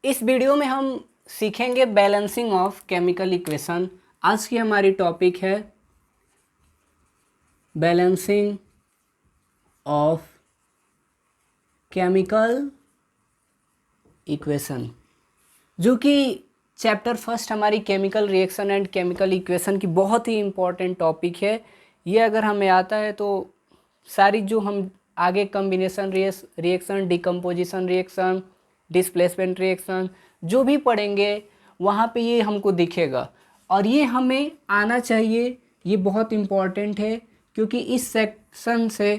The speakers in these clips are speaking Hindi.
इस वीडियो में हम सीखेंगे बैलेंसिंग ऑफ केमिकल इक्वेशन। आज की हमारी टॉपिक है बैलेंसिंग ऑफ केमिकल इक्वेशन, जो कि चैप्टर फर्स्ट हमारी chemical reaction and chemical equation की बहुत ही इम्पॉर्टेंट टॉपिक है। ये अगर हमें आता है तो सारी जो हम आगे combination reaction, decomposition reaction, displacement reaction जो भी पढ़ेंगे वहाँ पे ये हमको दिखेगा और ये हमें आना चाहिए। ये बहुत इम्पॉर्टेंट है क्योंकि इस सेक्शन से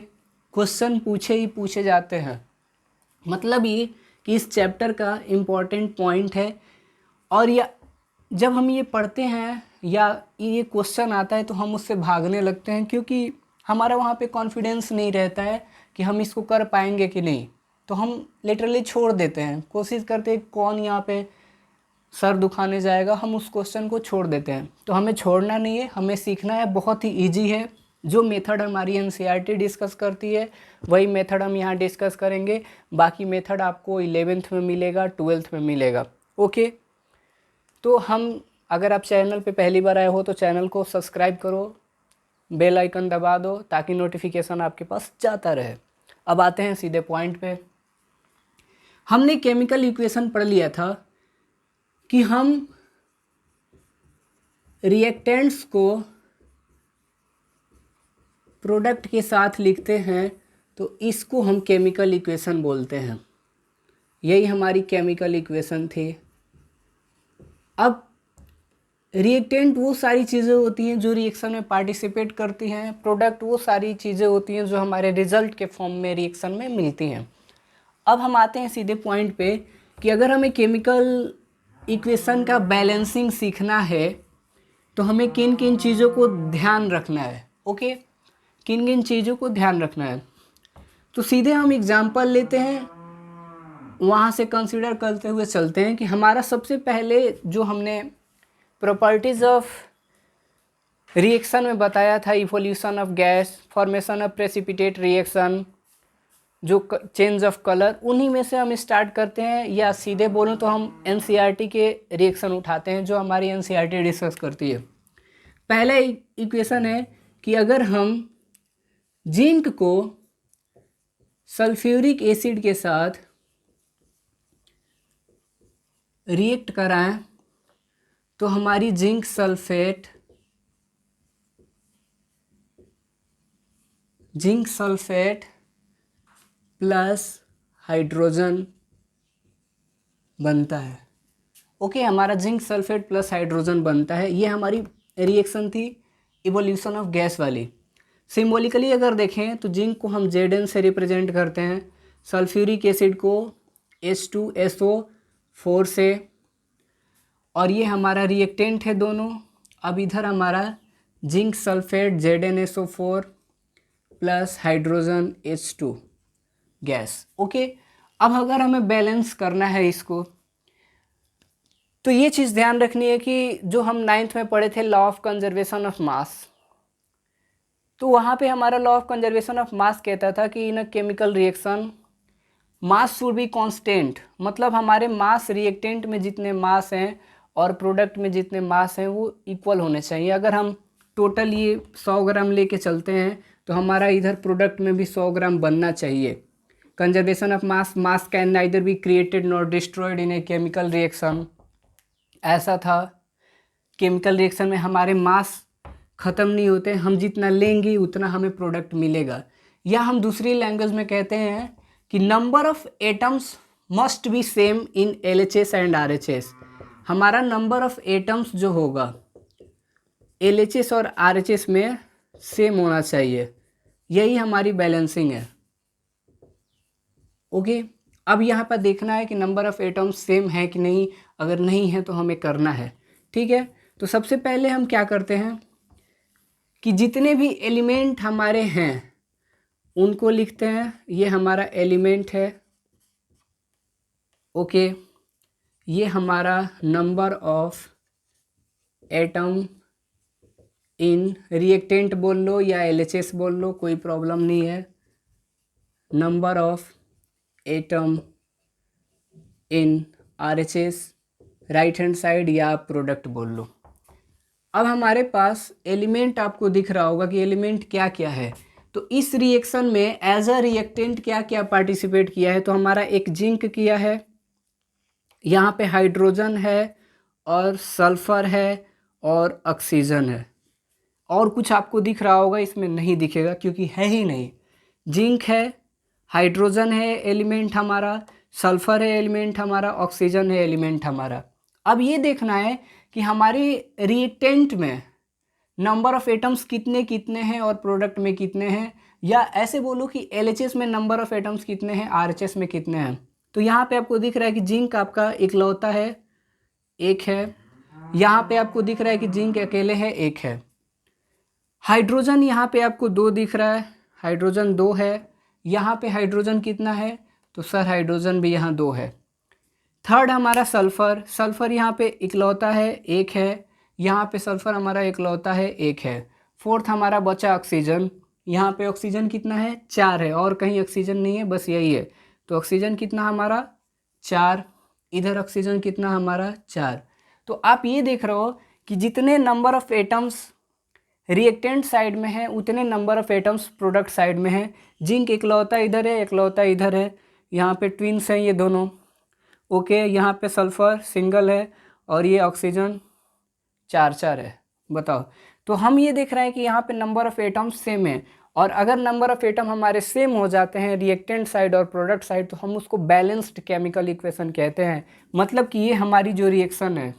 क्वेश्चन पूछे ही पूछे जाते हैं। मतलब ये कि इस चैप्टर का इम्पॉर्टेंट पॉइंट है और या जब हम ये पढ़ते हैं या ये क्वेश्चन आता है तो हम उससे भागने लगते हैं क्योंकि हमारा वहाँ पे कॉन्फिडेंस नहीं रहता है कि हम इसको कर पाएंगे कि नहीं, तो हम लिटरली छोड़ देते हैं। कोशिश करते हैं कौन यहाँ पे सर दुखाने जाएगा, हम उस क्वेश्चन को छोड़ देते हैं। तो हमें छोड़ना नहीं है, हमें सीखना है। बहुत ही ईजी है। जो मेथड हमारी एनसीईआरटी डिस्कस करती है वही मेथड हम यहाँ डिस्कस करेंगे। बाकी मेथड आपको 11th में मिलेगा, 12th में मिलेगा। ओके, तो हम अगर आप चैनल पे पहली बार आए हो तो चैनल को सब्सक्राइब करो, बेल आइकन दबा दो ताकि नोटिफिकेशन आपके पास जाता रहे। अब आते हैं सीधे पॉइंट पे। हमने केमिकल इक्वेशन पढ़ लिया था कि हम रिएक्टेंट्स को प्रोडक्ट के साथ लिखते हैं तो इसको हम केमिकल इक्वेशन बोलते हैं। यही हमारी केमिकल इक्वेशन थी। अब रिएक्टेंट वो सारी चीज़ें होती हैं जो रिएक्शन में पार्टिसिपेट करती हैं, प्रोडक्ट वो सारी चीज़ें होती हैं जो हमारे रिजल्ट के फॉर्म में रिएक्शन में मिलती हैं। अब हम आते हैं सीधे पॉइंट पे कि अगर हमें केमिकल इक्वेशन का बैलेंसिंग सीखना है तो हमें किन किन चीज़ों को ध्यान रखना है। ओके, किन किन चीज़ों को ध्यान रखना है, तो सीधे हम एग्जाम्पल लेते हैं, वहाँ से कंसीडर करते हुए चलते हैं कि हमारा सबसे पहले जो हमने प्रॉपर्टीज़ ऑफ रिएक्शन में बताया था, evolution of gas, formation of precipitate reaction, जो चेंज ऑफ कलर, उन्हीं में से हम स्टार्ट करते हैं। या सीधे बोलूँ तो हम एनसीईआरटी के रिएक्शन उठाते हैं जो हमारी एनसीईआरटी डिस्कस करती है। पहला इक्वेशन है कि अगर हम जिंक को सल्फ्यूरिक एसिड के साथ रिएक्ट कराएं तो हमारी जिंक सल्फेट प्लस हाइड्रोजन बनता है। ओके, हमारा जिंक सल्फेट प्लस हाइड्रोजन बनता है। ये हमारी रिएक्शन थी इवोल्यूशन ऑफ गैस वाली। सिम्बोलिकली अगर देखें तो जिंक को हम Zn से रिप्रेजेंट करते हैं, सल्फ्यूरिक एसिड को H2SO4 से, और ये हमारा रिएक्टेंट है दोनों। अब इधर हमारा zinc sulphate ZnSO4 plus hydrogen H2 gas. Okay, अब अगर हमें बैलेंस करना है इसको तो ये चीज़ ध्यान रखनी है कि जो हम 9th में पढ़े थे law of conservation of mass, तो वहाँ पे हमारा law of conservation of mass कहता था कि in a chemical reaction mass should be constant. मतलब हमारे मास, रिएक्टेंट में जितने मास हैं और प्रोडक्ट में जितने मास हैं वो इक्वल होने चाहिए। अगर हम टोटल ये 100 ग्राम लेके चलते हैं तो हमारा इधर प्रोडक्ट में भी 100 ग्राम बनना चाहिए। Conservation of mass can neither be created nor destroyed in a chemical reaction. ऐसा था, केमिकल रिएक्शन में हमारे मास ख़त्म नहीं होते, हम जितना लेंगे उतना हमें प्रोडक्ट मिलेगा। या हम दूसरी लैंग्वेज में कहते हैं कि number of atoms must be same in LHS and RHS। हमारा नंबर ऑफ़ एटम्स जो होगा LHS और RHS में सेम होना चाहिए। यही हमारी बैलेंसिंग है। ओके, अब यहाँ पर देखना है कि नंबर ऑफ़ एटम्स सेम है कि नहीं। अगर नहीं है तो हमें करना है। ठीक है, तो सबसे पहले हम क्या करते हैं कि जितने भी एलिमेंट हमारे हैं उनको लिखते हैं। ये हमारा एलिमेंट है। ओके, ये हमारा number of atom in reactant बोल लो या LHS बोल लो, कोई प्रॉब्लम नहीं है। Number of atom in RHS right hand side, या आप प्रोडक्ट बोल लो। अब हमारे पास एलिमेंट आपको दिख रहा होगा कि एलिमेंट क्या क्या है। तो इस रिएक्शन में एज अ रिएक्टेंट क्या क्या पार्टिसिपेट किया है, तो हमारा एक जिंक किया है, यहाँ पे हाइड्रोजन है और सल्फर है और ऑक्सीजन है। और कुछ आपको दिख रहा होगा, इसमें नहीं दिखेगा क्योंकि है ही नहीं। जिंक है, हाइड्रोजन है एलिमेंट हमारा, सल्फर है एलिमेंट हमारा, ऑक्सीजन है एलिमेंट हमारा। अब ये देखना है कि हमारे रिएक्टेंट में नंबर ऑफ एटम्स कितने कितने हैं और प्रोडक्ट में कितने हैं, या ऐसे बोलो कि LHS में नंबर ऑफ एटम्स कितने हैं, RHS में कितने हैं। तो यहाँ पे आपको दिख रहा है कि जिंक आपका इकलौता है, एक है। यहाँ पे आपको दिख रहा है कि जिंक अकेले है, एक है। हाइड्रोजन यहाँ पे आपको 2 दिख रहा है, हाइड्रोजन 2 है। यहाँ पे हाइड्रोजन कितना है, तो सर हाइड्रोजन भी यहाँ 2 है। थर्ड हमारा सल्फर, सल्फर यहाँ पे इकलौता है, एक है। यहाँ पे सल्फर हमारा इकलौता है, एक है। फोर्थ हमारा बचा ऑक्सीजन, यहाँ पे ऑक्सीजन कितना है, 4 है, और कहीं ऑक्सीजन नहीं है, बस यही है। तो ऑक्सीजन कितना हमारा 4, इधर ऑक्सीजन कितना हमारा 4। तो आप ये देख रहे हो कि जितने number of atoms reactant side में है उतने number of atoms product side में है। जिंक इकलौता इधर है, इकलौता इधर है, यहाँ पे ट्विंस हैं ये दोनों, ओके। यहाँ पे सल्फर सिंगल है और ये ऑक्सीजन 4 है। बताओ, तो हम ये देख रहे हैं कि यहाँ पे नंबर ऑफ एटम्स सेम है, और अगर नंबर ऑफ एटम हमारे सेम हो जाते हैं रिएक्टेंट साइड और प्रोडक्ट साइड, तो हम उसको बैलेंस्ड केमिकल इक्वेशन कहते हैं। मतलब कि ये हमारी जो रिएक्शन है,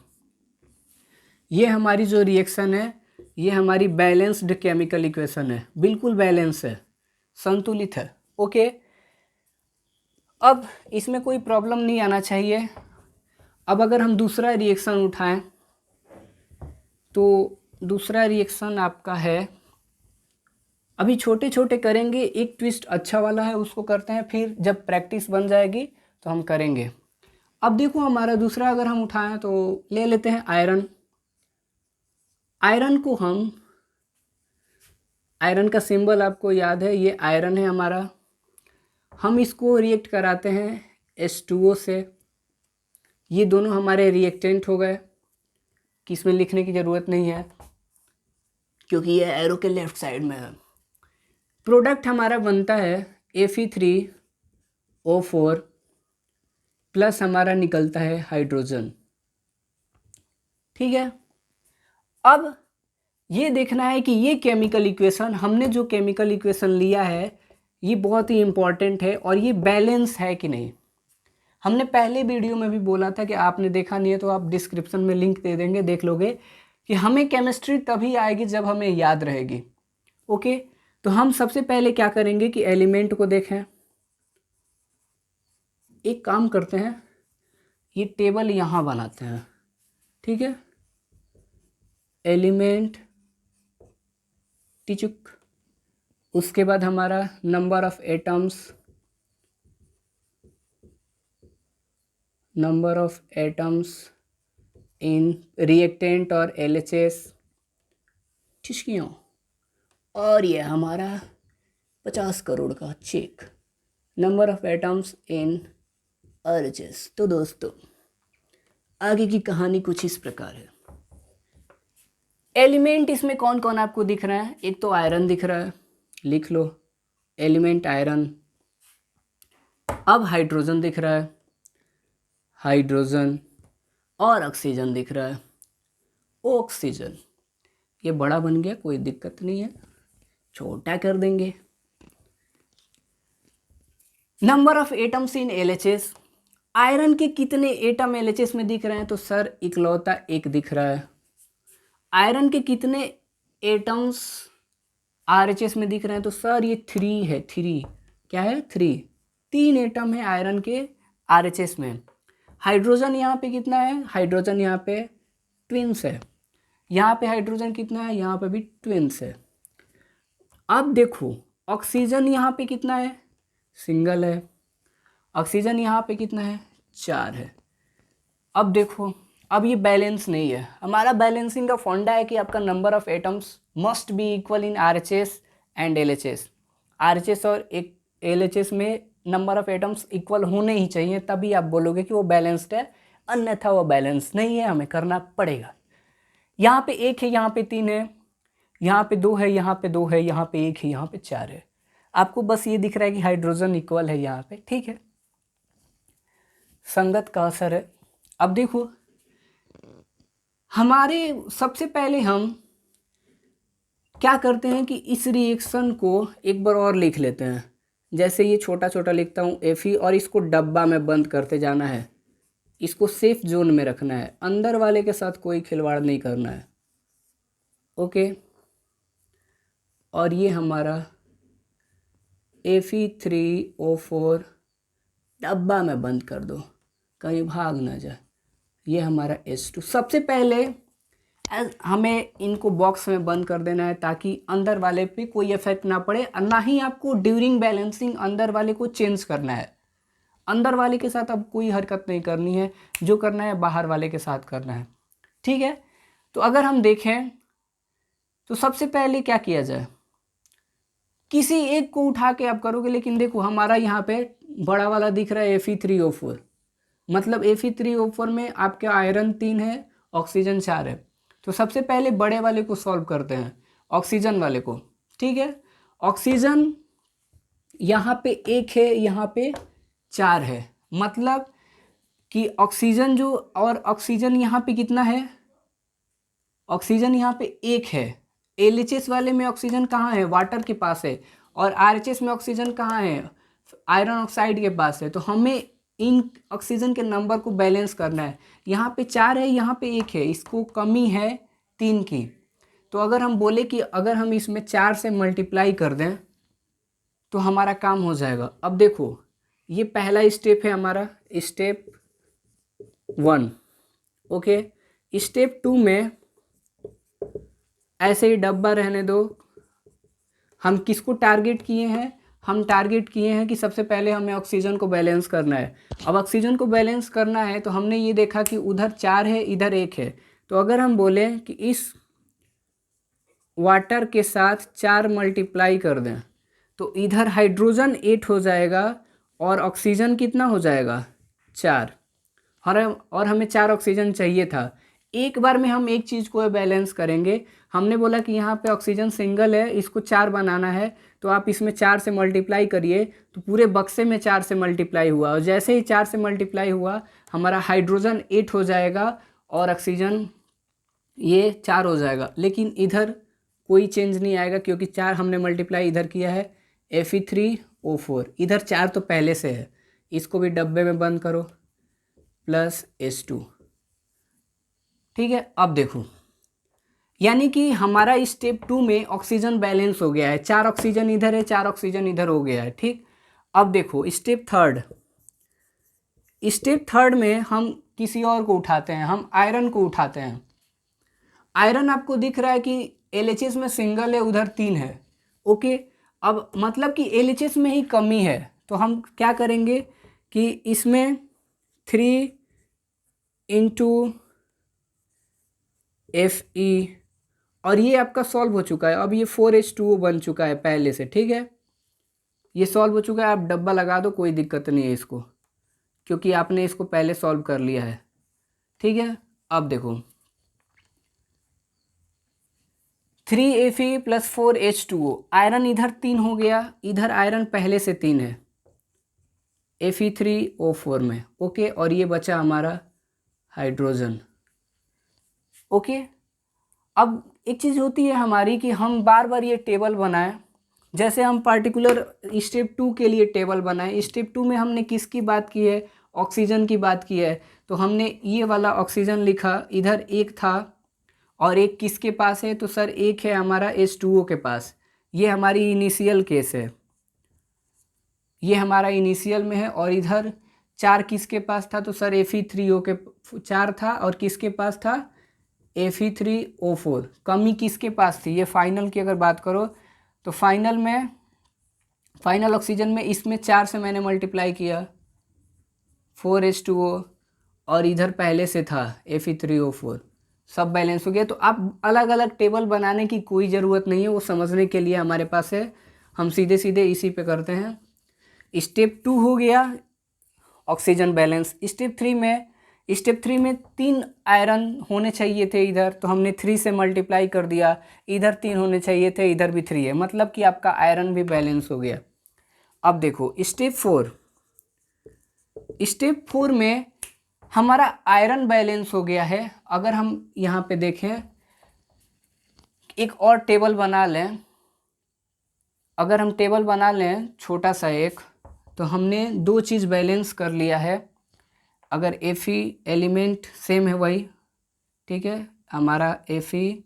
ये हमारी जो रिएक्शन है, ये हमारी बैलेंस्ड केमिकल इक्वेशन है, बिल्कुल बैलेंस है, संतुलित है, ओके। अब इसमें कोई प्रॉब्लम नहीं आना चाहिए। अब अगर हम दूसरा रिएक्शन उठाएं, तो दूसरा रिएक्शन आपका है, अभी छोटे छोटे करेंगे, एक ट्विस्ट अच्छा वाला है उसको करते हैं, फिर जब प्रैक्टिस बन जाएगी तो हम करेंगे। अब देखो हमारा दूसरा अगर हम उठाएं तो ले लेते हैं आयरन। आयरन को हम, आयरन का सिंबल आपको याद है, ये आयरन है हमारा। हम इसको रिएक्ट कराते हैं H2O से। ये दोनों हमारे रिएक्टेंट हो गए, कि इसमें लिखने की ज़रूरत नहीं है क्योंकि ये एरो के लेफ्ट साइड में है। प्रोडक्ट हमारा बनता है Fe3O4 प्लस हमारा निकलता है हाइड्रोजन, ठीक है। अब ये देखना है कि ये केमिकल इक्वेशन, हमने जो केमिकल इक्वेशन लिया है ये बहुत ही इम्पॉर्टेंट है, और ये बैलेंस है कि नहीं। हमने पहले वीडियो में भी बोला था, कि आपने देखा नहीं है तो आप डिस्क्रिप्शन में लिंक दे देंगे, देख लोगे, कि हमें केमिस्ट्री तभी आएगी जब हमें याद रहेगी, ओके। तो हम सबसे पहले क्या करेंगे कि एलिमेंट को देखें। एक काम करते हैं, ये टेबल यहाँ बनाते हैं, ठीक है। एलिमेंट टिचुक, उसके बाद हमारा number of atoms, number of atoms in reactant और LHS, ठिशकियों, और ये हमारा 50 करोड़ का check, number of atoms in RHS। तो दोस्तों आगे की कहानी कुछ इस प्रकार है। एलिमेंट इसमें कौन कौन आपको दिख रहा है, एक तो आयरन दिख रहा है, लिख लो एलिमेंट आयरन। अब हाइड्रोजन दिख रहा है, हाइड्रोजन, और ऑक्सीजन दिख रहा है, ऑक्सीजन। ये बड़ा बन गया, कोई दिक्कत नहीं है, छोटा कर देंगे। Number of atoms in LHS, iron के कितने एटम LHS में दिख रहे हैं, तो सर इकलौता एक दिख रहा है। आयरन के कितने एटम्स RHS में दिख रहे हैं, तो सर ये 3 है, 3 क्या है, 3 एटम है आयरन के RHS में। हाइड्रोजन यहाँ पे कितना है, हाइड्रोजन यहाँ पे ट्विंस है, यहाँ पे हाइड्रोजन कितना है, यहाँ पे भी ट्विंस है। अब देखो ऑक्सीजन यहाँ पे कितना है, सिंगल है। ऑक्सीजन यहाँ पे कितना है, 4 है। अब देखो, अब ये बैलेंस नहीं है। हमारा बैलेंसिंग का फंडा है कि आपका number of atoms must be equal in RHS and LHS। RHS और LHS में नंबर ऑफ एटम्स इक्वल होने ही चाहिए, तभी आप बोलोगे कि वो बैलेंस्ड है। अन्यथा वो बैलेंस नहीं है, हमें करना पड़ेगा। यहाँ पे 1 है, यहाँ पे 3 है, यहाँ पे 2 है, यहाँ पे 2 है, यहाँ पे 1 है, यहाँ पे 4 है। आपको बस ये दिख रहा है कि हाइड्रोजन इक्वल है यहाँ पे, ठीक है, संगत का असर है। अब देखो हमारे सबसे पहले हम क्या करते हैं कि इस रिएक्शन को एक बार और लिख लेते हैं। जैसे ये छोटा छोटा लिखता हूँ Fe, और इसको डब्बा में बंद करते जाना है, इसको सेफ जोन में रखना है, अंदर वाले के साथ कोई खिलवाड़ नहीं करना है, ओके। और ये हमारा Fe3O4 डब्बा में बंद कर दो, कहीं भाग ना जाए। ये हमारा H2। सबसे पहले हमें इनको बॉक्स में बंद कर देना है ताकि अंदर वाले पे कोई इफेक्ट ना पड़े, और ना ही आपको ड्यूरिंग बैलेंसिंग अंदर वाले को चेंज करना है। अंदर वाले के साथ अब कोई हरकत नहीं करनी है, जो करना है बाहर वाले के साथ करना है, ठीक है। तो अगर हम देखें तो सबसे पहले क्या किया जाए, किसी एक को उठा के आप करोगे, लेकिन देखो हमारा यहाँ पे बड़ा वाला दिख रहा है Fe3O4, मतलब Fe3O4 में आपके आयरन 3 है, ऑक्सीजन 4 है। तो सबसे पहले बड़े वाले को सॉल्व करते हैं, ऑक्सीजन वाले को, ठीक है। ऑक्सीजन यहाँ पे 1 है, यहाँ पे 4 है, मतलब कि ऑक्सीजन जो, और ऑक्सीजन यहाँ पे कितना है, ऑक्सीजन यहाँ पे 1 है। LHS वाले में ऑक्सीजन कहाँ है, वाटर के पास है, और RHS में ऑक्सीजन कहाँ है, आयरन ऑक्साइड के पास है। तो हमें इन ऑक्सीजन के नंबर को बैलेंस करना है। यहाँ पे 4 है, यहाँ पे 1 है, इसको कमी है 3 की। तो अगर हम बोले कि अगर हम इसमें 4 से मल्टीप्लाई कर दें तो हमारा काम हो जाएगा। अब देखो ये पहला स्टेप है हमारा, स्टेप 1, ओके। स्टेप 2 में ऐसे ही डब्बा रहने दो। हम किसको टारगेट किए हैं, हम टारगेट किए हैं कि सबसे पहले हमें ऑक्सीजन को बैलेंस करना है। अब ऑक्सीजन को बैलेंस करना है तो हमने ये देखा कि उधर 4 है, इधर 1 है। तो अगर हम बोले कि इस वाटर के साथ 4 मल्टीप्लाई कर दें तो इधर हाइड्रोजन 8 हो जाएगा और ऑक्सीजन कितना हो जाएगा, 4। और हमें 4 ऑक्सीजन चाहिए था। एक बार में हम एक चीज़ को बैलेंस करेंगे। हमने बोला कि यहाँ पे ऑक्सीजन सिंगल है, इसको 4 बनाना है, तो आप इसमें 4 से मल्टीप्लाई करिए, तो पूरे बक्से में 4 से मल्टीप्लाई हुआ, और जैसे ही 4 से मल्टीप्लाई हुआ हमारा हाइड्रोजन 8 हो जाएगा और ऑक्सीजन ये 4 हो जाएगा। लेकिन इधर कोई चेंज नहीं आएगा क्योंकि 4 हमने मल्टीप्लाई इधर किया है, Fe3O4, इधर 4 तो पहले से है, इसको भी डब्बे में बंद करो, प्लस H2, ठीक है। अब देखो यानी कि हमारा स्टेप 2 में ऑक्सीजन बैलेंस हो गया है, 4 ऑक्सीजन इधर है, 4 ऑक्सीजन इधर हो गया है, ठीक। अब देखो स्टेप थर्ड में हम किसी और को उठाते हैं, हम आयरन को उठाते हैं। आयरन आपको दिख रहा है कि LHS में सिंगल है, उधर 3 है, ओके। अब मतलब कि LHS में ही कमी है, तो हम क्या करेंगे कि इसमें 3 × Fe, और ये आपका सॉल्व हो चुका है। अब ये 4H2O बन चुका है पहले से, ठीक है, ये सॉल्व हो चुका है। आप डब्बा लगा दो, कोई दिक्कत नहीं है इसको, क्योंकि आपने इसको पहले सॉल्व कर लिया है, ठीक है। अब देखो 3Fe + 4H2O, आयरन इधर 3 हो गया, इधर आयरन पहले से 3 है Fe3O4 में, ओके। और ये बचा हमारा हाइड्रोजन, ओके। अब एक चीज़ होती है हमारी कि हम बार बार ये टेबल बनाएं, जैसे हम पार्टिकुलर स्टेप 2 के लिए टेबल बनाएं। स्टेप 2 में हमने किसकी बात की है, ऑक्सीजन की बात की है, तो हमने ये वाला ऑक्सीजन लिखा, इधर 1 था और 1 किसके पास है, तो सर 1 है हमारा H2O के पास। ये हमारी इनिशियल केस है, ये हमारा इनिशियल में है। और इधर 4 किसके पास था, तो सर Fe3O के 4 था, और किसके पास था, Fe3O4। कमी किसके पास थी, ये फाइनल की अगर बात करो तो फाइनल में, फाइनल ऑक्सीजन में इसमें 4 से मैंने मल्टीप्लाई किया 4H2O, और इधर पहले से था Fe3O4, सब बैलेंस हो गया। तो आप अलग अलग टेबल बनाने की कोई ज़रूरत नहीं है, वो समझने के लिए हमारे पास है, हम सीधे सीधे इसी पे करते हैं। स्टेप 2 हो गया ऑक्सीजन बैलेंस। स्टेप 3 में स्टेप 3 में 3 आयरन होने चाहिए थे इधर, तो हमने 3 से मल्टीप्लाई कर दिया, इधर 3 होने चाहिए थे, इधर भी 3 है, मतलब कि आपका आयरन भी बैलेंस हो गया। अब देखो स्टेप 4 में हमारा आयरन बैलेंस हो गया है। अगर हम यहाँ पे देखें, एक और टेबल बना लें, अगर हम टेबल बना लें छोटा सा एक, तो हमने 2 चीज़ बैलेंस कर लिया है। अगर Fe एलिमेंट सेम है वही, ठीक है, हमारा Fe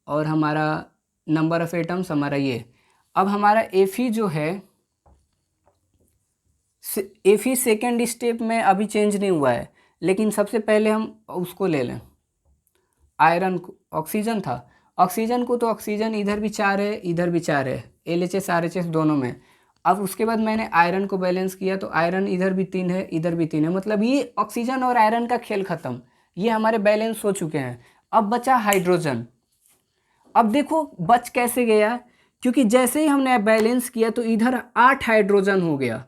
और हमारा नंबर ऑफ एटम्स हमारा ये। अब हमारा Fe जो है, Fe सेकेंड स्टेप में अभी चेंज नहीं हुआ है, लेकिन सबसे पहले हम उसको ले लें, आयरन को। ऑक्सीजन था, ऑक्सीजन को, तो ऑक्सीजन इधर भी 4 है, इधर भी 4 है, LHS RHS दोनों में। अब उसके बाद मैंने आयरन को बैलेंस किया, तो आयरन इधर भी 3 है, इधर भी 3 है, मतलब ये ऑक्सीजन और आयरन का खेल ख़त्म, ये हमारे बैलेंस हो चुके हैं। अब बचा हाइड्रोजन। अब देखो बच कैसे गया, क्योंकि जैसे ही हमने बैलेंस किया तो इधर 8 हाइड्रोजन हो गया,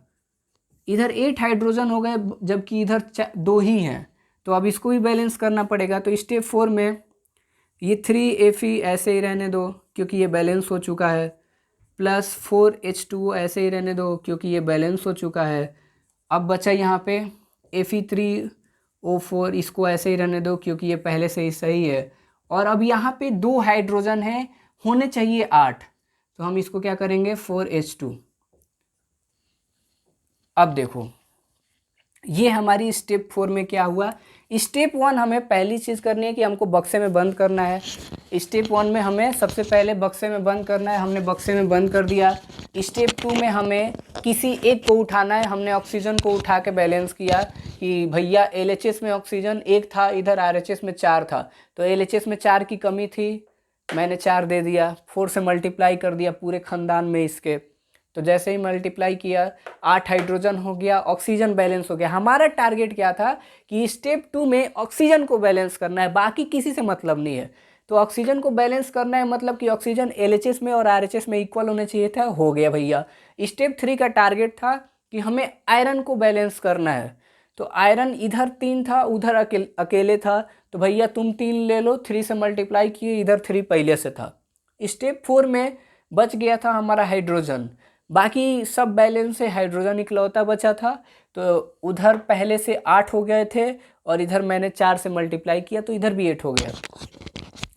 इधर 8 हाइड्रोजन हो गए, जबकि इधर 2 ही हैं, तो अब इसको भी बैलेंस करना पड़ेगा। तो स्टेप 4 में ये 3Fe ऐसे ही रहने दो क्योंकि ये बैलेंस हो चुका है, प्लस 4H2O ऐसे ही रहने दो क्योंकि ये बैलेंस हो चुका है। अब बचा यहाँ पे Fe3O4, इसको ऐसे ही रहने दो क्योंकि ये पहले से ही सही है। और अब यहाँ पे 2 हाइड्रोजन हैं, होने चाहिए 8, तो हम इसको क्या करेंगे 4H2। अब देखो ये हमारी स्टेप 4 में क्या हुआ। स्टेप 1 हमें पहली चीज़ करनी है कि हमको बक्से में बंद करना है। स्टेप 1 में हमें सबसे पहले बक्से में बंद करना है, हमने बक्से में बंद कर दिया। स्टेप 2 में हमें किसी एक को उठाना है, हमने ऑक्सीजन को उठा के बैलेंस किया कि भैया LHS में ऑक्सीजन 1 था, इधर RHS में 4 था, तो LHS में 4 की कमी थी, मैंने 4 दे दिया, 4 से मल्टीप्लाई कर दिया पूरे ख़ानदान में इसके। तो जैसे ही मल्टीप्लाई किया 8 हाइड्रोजन हो गया, ऑक्सीजन बैलेंस हो गया। हमारा टारगेट क्या था कि स्टेप 2 में ऑक्सीजन को बैलेंस करना है, बाकी किसी से मतलब नहीं है। तो ऑक्सीजन को बैलेंस करना है, मतलब कि ऑक्सीजन LHS में और RHS में इक्वल होने चाहिए था, हो गया भैया। स्टेप 3 का टारगेट था कि हमें आयरन को बैलेंस करना है, तो आयरन इधर 3 था, उधर अकेले था, तो भैया तुम 3 ले लो, 3 से मल्टीप्लाई किए, इधर 3 पहले से था। स्टेप 4 में बच गया था हमारा हाइड्रोजन, बाकी सब बैलेंस से हाइड्रोजन इकलौता बचा था, तो उधर पहले से 8 हो गए थे और इधर मैंने 4 से मल्टीप्लाई किया तो इधर भी 8 हो गया।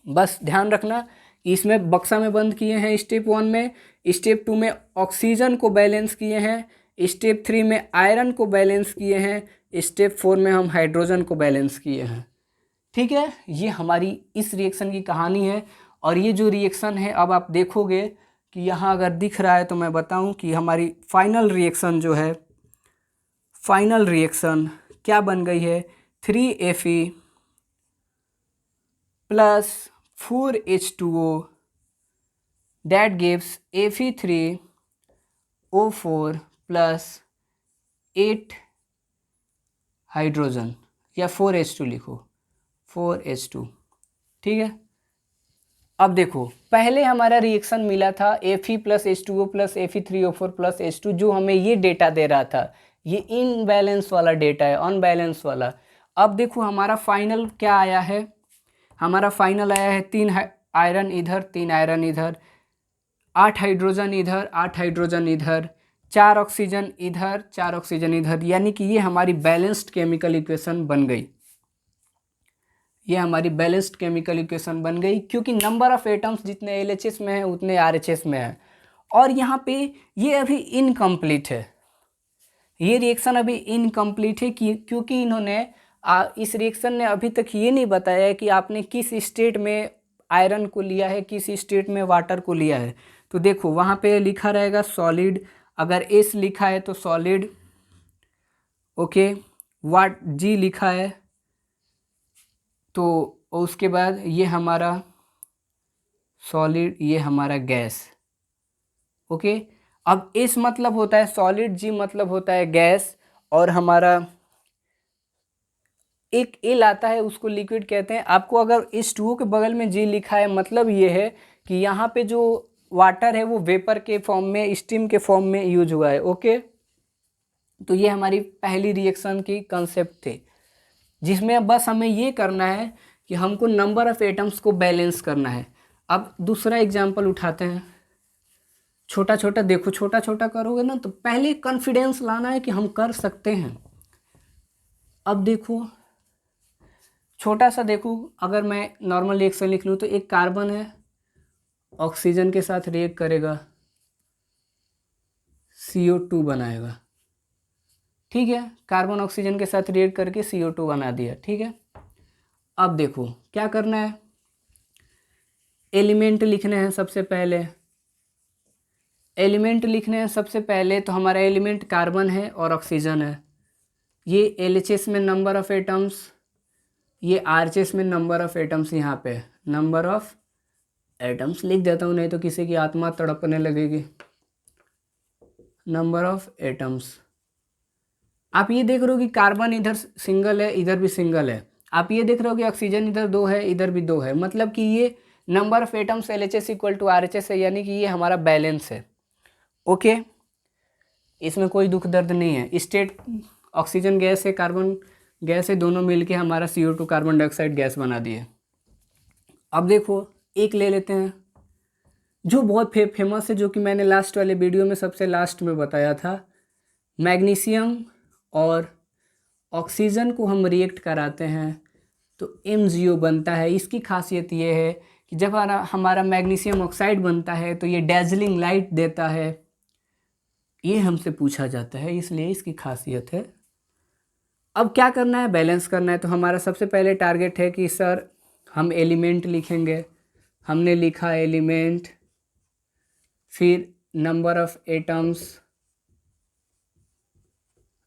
बस ध्यान रखना इसमें बक्सा में बंद किए हैं स्टेप 1 में, स्टेप 2 में ऑक्सीजन को बैलेंस किए हैं, स्टेप 3 में आयरन को बैलेंस किए हैं, स्टेप 4 में हम हाइड्रोजन को बैलेंस किए हैं। ठीक है, ये हमारी इस रिएक्शन की कहानी है। और ये जो रिएक्शन है, अब आप देखोगे कि यहाँ अगर दिख रहा है तो मैं बताऊं कि हमारी फाइनल रिएक्शन जो है, फाइनल रिएक्शन क्या बन गई है, 3Fe plus 4H2O that gives Fe3O4 plus 8 hydrogen, या 4H2 लिखो, 4H2। ठीक है, अब देखो पहले हमारा रिएक्शन मिला था Fe plus H2O plus Fe3O4 plus H2, जो हमें ये डेटा दे रहा था, ये इनबैलेंस वाला डेटा है, अनबैलेंस वाला। अब देखो हमारा फाइनल क्या आया है, हमारा फाइनल आया है 3 आयरन इधर, 3 आयरन इधर, 8 हाइड्रोजन इधर, 8 हाइड्रोजन इधर, 4 ऑक्सीजन इधर, 4 ऑक्सीजन इधर, यानी कि ये हमारी बैलेंस्ड केमिकल इक्वेशन बन गई। ये हमारी बैलेंस्ड केमिकल इक्वेशन बन गई, क्योंकि नंबर ऑफ एटम्स जितने LHS में है उतने RHS में है। और यहाँ पे ये अभी इनकम्प्लीट है, ये रिएक्शन अभी इनकम्प्लीट है क्योंकि इन्होंने इस रिएक्शन ने अभी तक ये नहीं बताया कि आपने किस स्टेट में आयरन को लिया है, किस स्टेट में वाटर को लिया है। तो देखो वहाँ पे लिखा रहेगा सॉलिड, अगर S लिखा है तो सॉलिड, ओके, वाट G लिखा है तो उसके बाद ये हमारा सॉलिड, ये हमारा गैस, ओके। अब S मतलब होता है सॉलिड, G मतलब होता है गैस, और हमारा एक L आता है उसको लिक्विड कहते हैं। आपको अगर इस H2O के बगल में G लिखा है, मतलब ये है कि यहाँ पे जो वाटर है वो वेपर के फॉर्म में, स्टीम के फॉर्म में यूज हुआ है, ओके। तो ये हमारी पहली रिएक्शन की कंसेप्ट थी। जिसमें बस हमें ये करना है कि हमको नंबर ऑफ एटम्स को बैलेंस करना है। अब दूसरा एग्जाम्पल उठाते हैं। छोटा छोटा देखो, छोटा छोटा करोगे ना तो पहले कॉन्फिडेंस लाना है कि हम कर सकते हैं। अब देखो छोटा सा देखो, अगर मैं नॉर्मल रिएक्शन लिख लूँ तो एक कार्बन है, ऑक्सीजन के साथ रिएक्ट करेगा, CO2 बनाएगा। ठीक है, कार्बन ऑक्सीजन के साथ रिएक्ट करके CO2 बना दिया। ठीक है, अब देखो क्या करना है, एलिमेंट लिखने हैं सबसे पहले। एलिमेंट लिखने हैं सबसे पहले, तो हमारा एलिमेंट कार्बन है और ऑक्सीजन है। ये LHS में नंबर ऑफ एटम्स, ये RHS में नंबर ऑफ एटम्स, यहाँ पे नंबर ऑफ एटम्स लिख देता हूँ, नहीं तो किसी की आत्मा तड़पने लगेगी। नंबर ऑफ एटम्स, आप ये देख रहे हो कि कार्बन इधर सिंगल है, इधर भी सिंगल है। आप ये देख रहे हो कि ऑक्सीजन इधर 2 है, इधर भी 2 है, मतलब कि ये number of atoms LHS equal to RHS है, यानी कि ये हमारा बैलेंस है। ओके, इसमें कोई दुख दर्द नहीं है। स्टेट ऑक्सीजन गैस है, कार्बन गैस है, दोनों मिलके हमारा CO2 कार्बन डाइऑक्साइड गैस बना दिए। अब देखो एक ले लेते हैं जो बहुत फेमस है, जो कि मैंने लास्ट वाले वीडियो में सबसे लास्ट में बताया था। मैग्नीशियम और ऑक्सीजन को हम रिएक्ट कराते हैं तो MgO बनता है। इसकी खासियत ये है कि जब हमारा मैग्नीशियम ऑक्साइड बनता है तो ये डैजलिंग लाइट देता है। ये हमसे पूछा जाता है, इसलिए इसकी खासियत है। अब क्या करना है, बैलेंस करना है। तो हमारा सबसे पहले टारगेट है कि सर हम एलिमेंट लिखेंगे। हमने लिखा एलिमेंट, फिर number of atoms,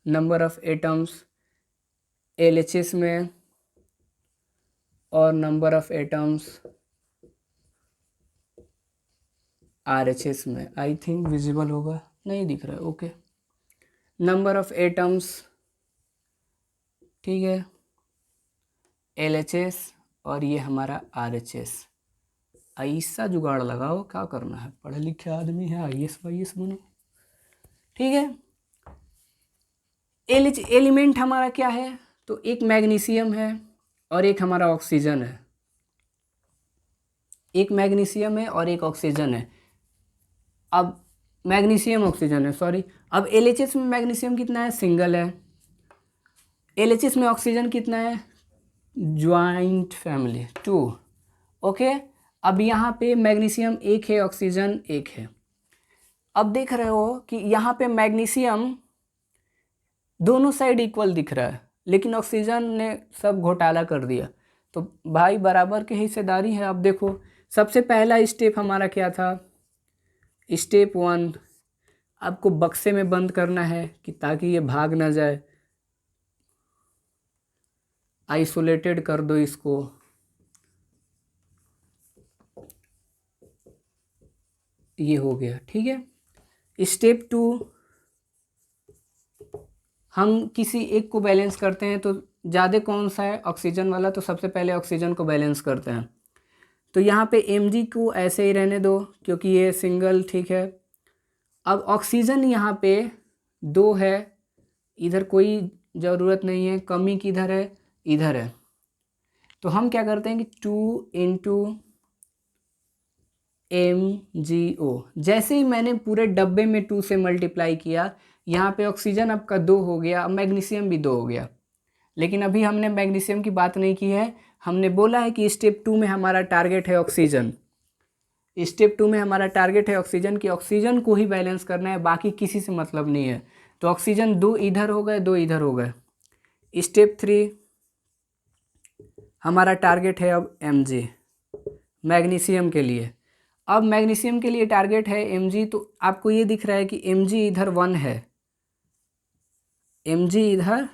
number of atoms LHS में और नंबर ऑफ एटम्स RHS में। आई थिंक विजिबल होगा, नहीं दिख रहा है। ओके, नंबर ऑफ एटम्स, ठीक है, LHS और ये हमारा RHS। ऐसा जुगाड़ लगाओ, क्या करना है, पढ़े लिखे आदमी है, IAS वाईएस बनो। ठीक है, एलिमेंट हमारा क्या है, तो एक मैग्नीशियम है और एक हमारा ऑक्सीजन है। एक मैग्नीशियम है और एक ऑक्सीजन है। अब मैग्नीशियम ऑक्सीजन है, सॉरी। अब LHS में मैग्नीशियम कितना है, सिंगल है। LHS में ऑक्सीजन कितना है, ज्वाइंट फैमिली 2। ओके, अब यहाँ पे मैग्नीशियम 1 है, ऑक्सीजन 1 है। अब देख रहे हो कि यहाँ पे मैग्नीशियम दोनों साइड इक्वल दिख रहा है, लेकिन ऑक्सीजन ने सब घोटाला कर दिया। तो भाई बराबर की हिस्सेदारी है। अब देखो सबसे पहला स्टेप हमारा क्या था, स्टेप 1, आपको बक्से में बंद करना है कि ताकि ये भाग ना जाए। आइसोलेटेड कर दो इसको। ये हो गया, ठीक है। स्टेप 2, हम किसी एक को बैलेंस करते हैं, तो ज़्यादा कौन सा है, ऑक्सीजन वाला, तो सबसे पहले ऑक्सीजन को बैलेंस करते हैं। तो यहाँ पे Mg को ऐसे ही रहने दो क्योंकि ये सिंगल, ठीक है। अब ऑक्सीजन यहाँ पे 2 है, इधर कोई ज़रूरत नहीं है, कमी किधर है, इधर है। तो हम क्या करते हैं कि 2 इंटू MgO, जैसे ही मैंने पूरे डब्बे में 2 से मल्टीप्लाई किया, यहाँ पे ऑक्सीजन आपका 2 हो गया, अब मैग्नीशियम भी 2 हो गया। लेकिन अभी हमने मैग्नीशियम की बात नहीं की है, हमने बोला है कि स्टेप 2 में हमारा टारगेट है ऑक्सीजन। स्टेप 2 में हमारा टारगेट है ऑक्सीजन की, ऑक्सीजन को ही बैलेंस करना है, बाकी किसी से मतलब नहीं है। तो ऑक्सीजन 2 इधर हो गए, 2 इधर हो गए। स्टेप 3 हमारा टारगेट है अब Mg, मैग्नीशियम के लिए। अब मैग्नीशियम के लिए टारगेट है Mg, तो आपको ये दिख रहा है कि Mg इधर 1 है, Mg इधर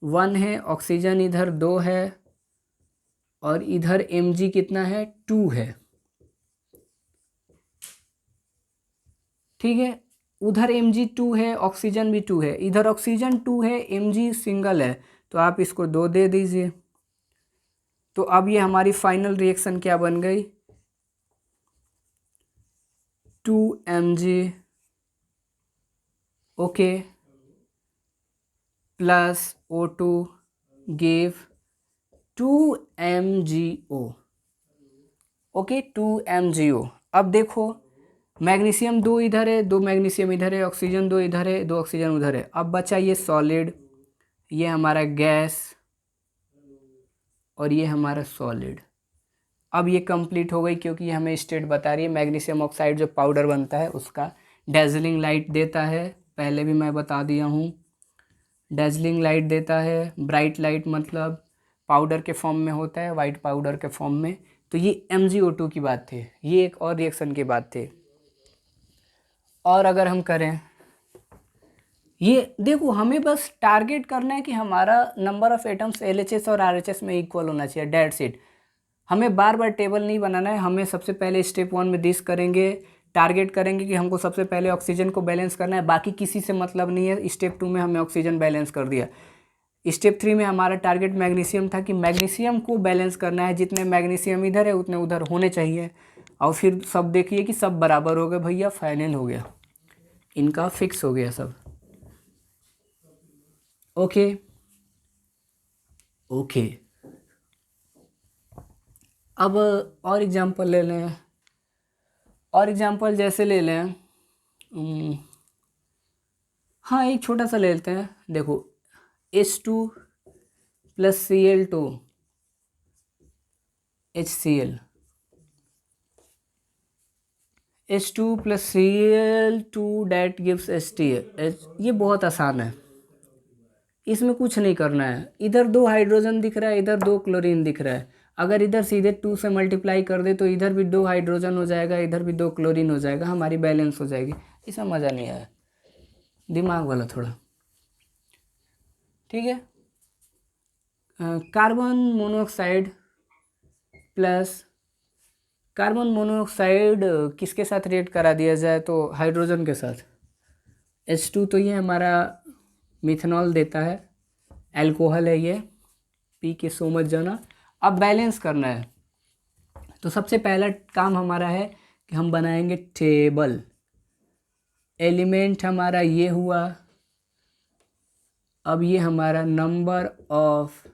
1 है, ऑक्सीजन इधर 2 है और इधर Mg कितना है, 2 है। ठीक है, उधर Mg 2 है, ऑक्सीजन भी 2 है, इधर ऑक्सीजन 2 है, Mg सिंगल है, तो आप इसको 2 दे दीजिए। तो अब ये हमारी फाइनल रिएक्शन क्या बन गई, 2Mg, okay, plus O2 give 2 MgO। Okay, 2 MgO। अब देखो मैग्नीशियम 2 इधर है, 2 मैग्नीशियम इधर है, ऑक्सीजन 2 इधर है, 2 ऑक्सीजन उधर है। अब बचा ये सॉलिड, ये हमारा गैस और ये हमारा सॉलिड। अब ये कंप्लीट हो गई क्योंकि ये हमें स्टेट बता रही है मैग्नीशियम ऑक्साइड जो पाउडर बनता है उसका। डेजलिंग लाइट देता है, पहले भी मैं बता दिया हूँ। डेजलिंग लाइट देता है, ब्राइट लाइट मतलब पाउडर के फॉर्म में होता है, वाइट पाउडर के फॉर्म में। तो ये MgO2 की बात थी, ये एक और रिएक्शन की बात थी। और अगर हम करें ये, देखो हमें बस टारगेट करना है कि हमारा नंबर ऑफ़ एटम्स LHS और RHS में इक्वल होना चाहिए, डेट्स इट। हमें बार बार टेबल नहीं बनाना है, हमें सबसे पहले स्टेप 1 में दिस करेंगे, टारगेट करेंगे कि हमको सबसे पहले ऑक्सीजन को बैलेंस करना है, बाकी किसी से मतलब नहीं है। स्टेप 2 में हमने ऑक्सीजन बैलेंस कर दिया। स्टेप 3 में हमारा टारगेट मैग्नीशियम था कि मैग्नीशियम को बैलेंस करना है, जितने मैग्नीशियम इधर है उतने उधर होने चाहिए। और फिर सब देखिए कि सब बराबर हो गए भैया, फाइनल हो गया, इनका फिक्स हो गया सब। Okay okay. अब और एग्जांपल ले लें, और एग्जांपल जैसे ले लें, हाँ एक छोटा सा ले लेते हैं। देखो H2 + Cl2 HCl, H2 + Cl2 that gives HTL। ये बहुत आसान है, इसमें कुछ नहीं करना है। इधर 2 हाइड्रोजन दिख रहा है, इधर 2 क्लोरीन दिख रहा है। अगर इधर सीधे 2 से मल्टीप्लाई कर दे तो इधर भी 2 हाइड्रोजन हो जाएगा, इधर भी 2 क्लोरीन हो जाएगा, हमारी बैलेंस हो जाएगी। इसमें मज़ा नहीं आया, दिमाग वाला थोड़ा, ठीक है। Carbon monoxide plus carbon monoxide किसके साथ रिएक्ट करा दिया जाए तो हाइड्रोजन के साथ। H2 तो ये हमारा मिथेनॉल देता है, अल्कोहल है ये, पी के सो मच जाना। अब बैलेंस करना है तो सबसे पहला काम हमारा है कि हम बनाएंगे टेबल। एलिमेंट हमारा ये हुआ, अब ये हमारा नंबर ऑफ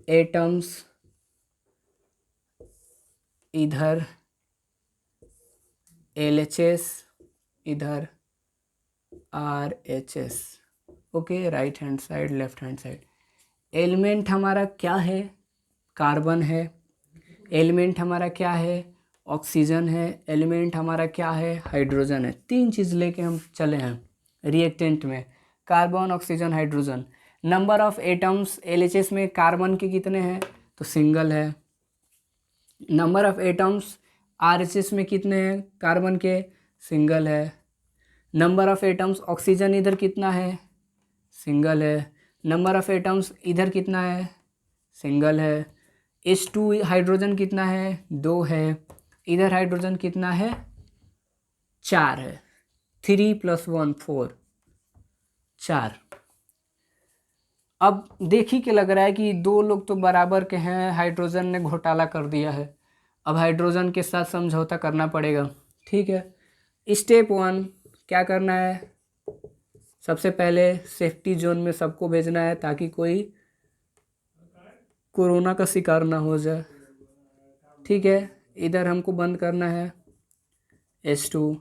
एटम्स इधर LHS, इधर RHS। Okay, right hand side left hand side. Element हमारा क्या है, कार्बन है। एलिमेंट हमारा क्या है, ऑक्सीजन है। एलिमेंट हमारा क्या है, हाइड्रोजन है। 3 चीज़ लेके हम चले हैं रिएक्टेंट में, carbon oxygen hydrogen. Number of atoms LHS में कार्बन के कितने हैं तो सिंगल है। नंबर ऑफ एटम्स RHS में कितने हैं कार्बन के, सिंगल है। नंबर ऑफ एटम्स ऑक्सीजन इधर कितना है, सिंगल है। नंबर ऑफ एटम्स इधर कितना है, सिंगल है। H2 हाइड्रोजन कितना है, 2 है। इधर हाइड्रोजन कितना है, 4 है। 3 + 1 4, 4। अब देखी के लग रहा है कि 2 लोग तो बराबर के हैं, हाइड्रोजन ने घोटाला कर दिया है। अब हाइड्रोजन के साथ समझौता करना पड़ेगा, ठीक है। स्टेप 1 क्या करना है, सबसे पहले सेफ्टी जोन में सबको भेजना है ताकि कोई कोरोना का शिकार ना हो जाए, ठीक है। इधर हमको बंद करना है H2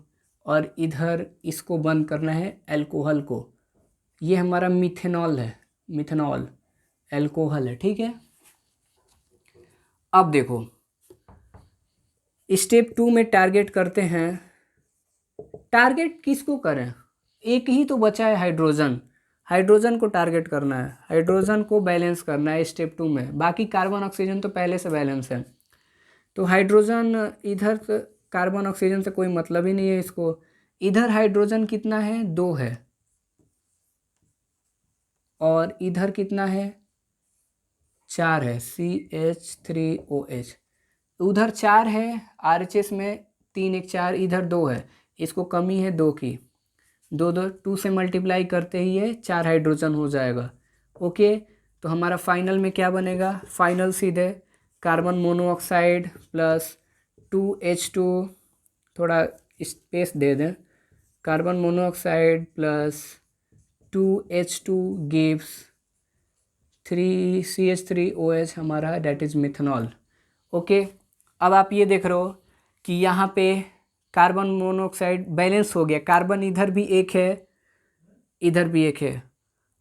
और इधर इसको बंद करना है अल्कोहल को। ये हमारा मिथेनॉल है, मिथेनॉल अल्कोहल है, ठीक है। अब देखो स्टेप 2 में टारगेट करते हैं। टारगेट किसको करें, एक ही तो बचा है हाइड्रोजन। हाइड्रोजन को टारगेट करना है, हाइड्रोजन को बैलेंस करना है स्टेप 2 में। बाकी कार्बन ऑक्सीजन तो पहले से बैलेंस है, तो हाइड्रोजन इधर कार्बन ऑक्सीजन से कोई मतलब ही नहीं है इसको। इधर हाइड्रोजन कितना है, 2 है। और इधर कितना है, 4 है, CH3OH। उधर 4 है, RHS में 3 1 4, इधर 2 है, इसको कमी है 2 की। 2 से मल्टीप्लाई करते ही ये 4 हाइड्रोजन हो जाएगा। ओके, तो हमारा फाइनल में क्या बनेगा, फाइनल सीधे कार्बन मोनोऑक्साइड प्लस 2H2, थोड़ा स्पेस दे दें, carbon monoxide plus 2H2 gives 3CH3OH हमारा डैट इज़ मिथेनॉल। ओके, अब आप ये देख रहे हो कि यहाँ पे कार्बन मोनोऑक्साइड बैलेंस हो गया, कार्बन इधर भी एक है, इधर भी एक है,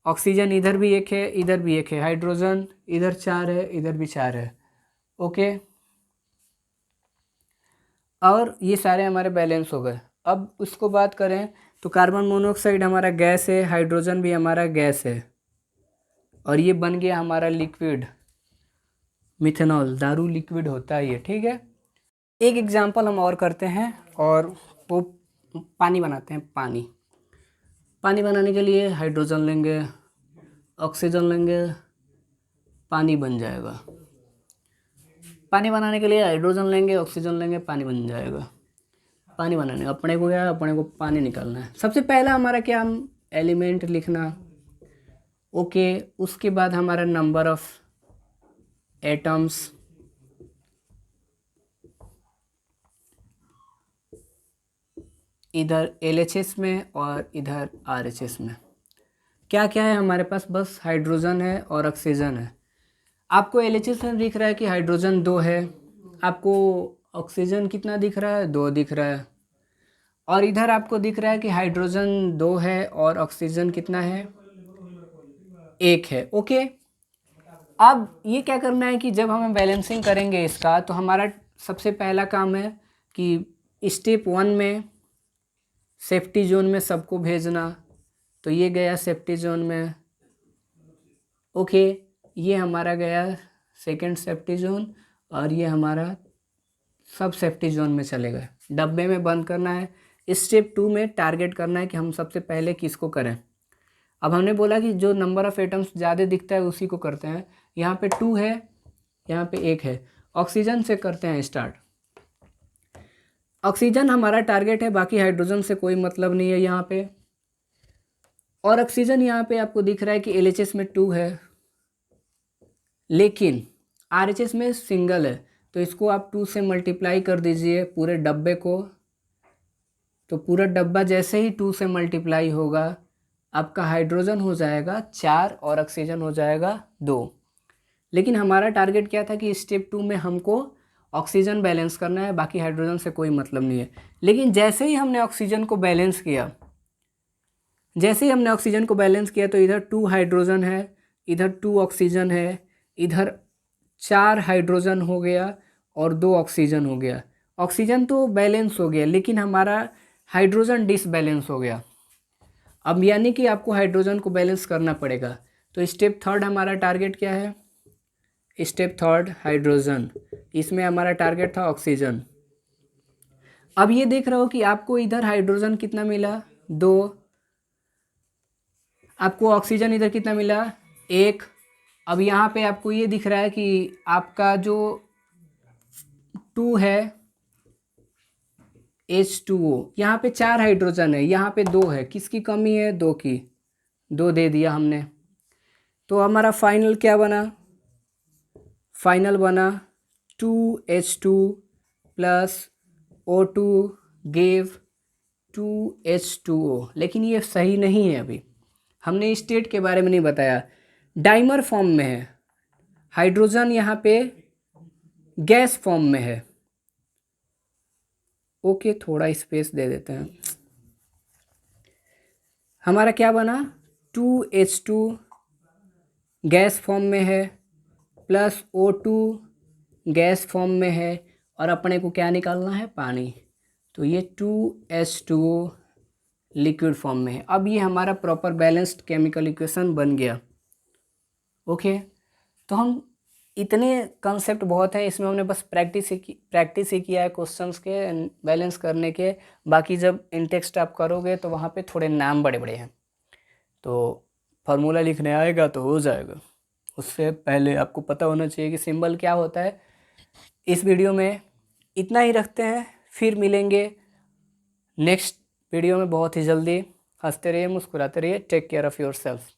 ऑक्सीजन इधर भी एक है, इधर भी एक है, हाइड्रोजन इधर 4 है, इधर भी 4 है। ओके, और ये सारे हमारे बैलेंस हो गए। अब उसको बात करें तो कार्बन मोनोऑक्साइड हमारा गैस है, हाइड्रोजन भी हमारा गैस है, और ये बन गया हमारा लिक्विड मिथेनॉल। दारू लिक्विड होता है ये, ठीक है। एक एग्जांपल हम और करते हैं, और वो पानी बनाते हैं। पानी बनाने के लिए हाइड्रोजन लेंगे, ऑक्सीजन लेंगे, पानी बन जाएगा। पानी बनाने के लिए हाइड्रोजन लेंगे, ऑक्सीजन लेंगे, पानी बन जाएगा। पानी बनाने अपने को क्या, अपने को पानी निकालना है। सबसे पहला हमारा क्या, हम एलिमेंट लिखना। ओके, उसके बाद हमारा नंबर ऑफ एटम्स, इधर LHS में और इधर RHS में। क्या क्या है हमारे पास, बस हाइड्रोजन है और ऑक्सीजन है। आपको LHS में दिख रहा है कि हाइड्रोजन 2 है, आपको ऑक्सीजन कितना दिख रहा है, 2 दिख रहा है, और इधर आपको दिख रहा है कि हाइड्रोजन 2 है और ऑक्सीजन कितना है, 1 है। ओके, अब ये क्या करना है कि जब हमें बैलेंसिंग करेंगे इसका, तो हमारा सबसे पहला काम है कि स्टेप 1 में सेफ्टी जोन में सबको भेजना। तो ये गया सेफ्टी जोन में। ओके, ये हमारा गया सेकंड सेफ्टी जोन, और ये हमारा सब सेफ्टी जोन में चले गए। डब्बे में बंद करना है। स्टेप 2 में टारगेट करना है कि हम सबसे पहले किसको करें। अब हमने बोला कि जो नंबर ऑफ़ एटम्स ज़्यादा दिखता है उसी को करते हैं। यहाँ पे 2 है, यहाँ पे 1 है। ऑक्सीजन से करते हैं स्टार्ट। ऑक्सीजन हमारा टारगेट है, बाकी हाइड्रोजन से कोई मतलब नहीं है यहाँ पे। और ऑक्सीजन यहाँ पे आपको दिख रहा है कि LHS में 2 है, लेकिन RHS में सिंगल है, तो इसको आप 2 से मल्टीप्लाई कर दीजिए पूरे डब्बे को। तो पूरा डब्बा जैसे ही 2 से मल्टीप्लाई होगा, आपका हाइड्रोजन हो जाएगा 4 और ऑक्सीजन हो जाएगा 2। लेकिन हमारा टारगेट क्या था कि स्टेप 2 में हमको ऑक्सीजन बैलेंस करना है, बाकी हाइड्रोजन से कोई मतलब नहीं है। लेकिन जैसे ही हमने ऑक्सीजन को बैलेंस किया, तो इधर 2 हाइड्रोजन है, इधर 2 ऑक्सीजन है, इधर 4 हाइड्रोजन हो गया और 2 ऑक्सीजन हो गया। ऑक्सीजन तो बैलेंस हो गया, लेकिन हमारा हाइड्रोजन डिसबैलेंस हो गया। अब यानी कि आपको हाइड्रोजन को बैलेंस करना पड़ेगा। तो स्टेप 3 हमारा टारगेट क्या है, स्टेप 3 हाइड्रोजन, इसमें हमारा टारगेट था ऑक्सीजन। अब ये देख रहे हो कि आपको इधर हाइड्रोजन कितना मिला, 2, आपको ऑक्सीजन इधर कितना मिला, 1। अब यहाँ पे आपको ये दिख रहा है कि आपका जो 2 है H2O, यहाँ पे 4 हाइड्रोजन है, यहाँ पे 2 है, किसकी कमी है, 2 की, 2 दे दिया हमने। तो हमारा फाइनल क्या बना, फाइनल बना 2H2 plus O2 gave 2H2O। लेकिन ये सही नहीं है, अभी हमने स्टेट के बारे में नहीं बताया। डाइमर फॉर्म में है, हाइड्रोजन यहाँ पे गैस फॉर्म में है। ओके, थोड़ा स्पेस दे देते हैं। हमारा क्या बना, 2H2 गैस फॉर्म में है प्लस O2 गैस फॉर्म में है, और अपने को क्या निकालना है, पानी। तो ये 2H2O लिक्विड फॉर्म में है। अब ये हमारा प्रॉपर बैलेंस्ड केमिकल इक्वेशन बन गया। ओके, तो हम इतने कंसेप्ट बहुत हैं, इसमें हमने बस प्रैक्टिस ही किया है क्वेश्चंस के बैलेंस करने के। बाकी जब इन टेक्स्ट आप करोगे तो वहाँ पे थोड़े नाम बड़े बड़े हैं, तो फार्मूला लिखने आएगा तो हो जाएगा। उससे पहले आपको पता होना चाहिए कि सिंबल क्या होता है। इस वीडियो में इतना ही रखते हैं, फिर मिलेंगे नेक्स्ट वीडियो में बहुत ही जल्दी। हंसते रहिए, मुस्कुराते रहिए। Take care of your self.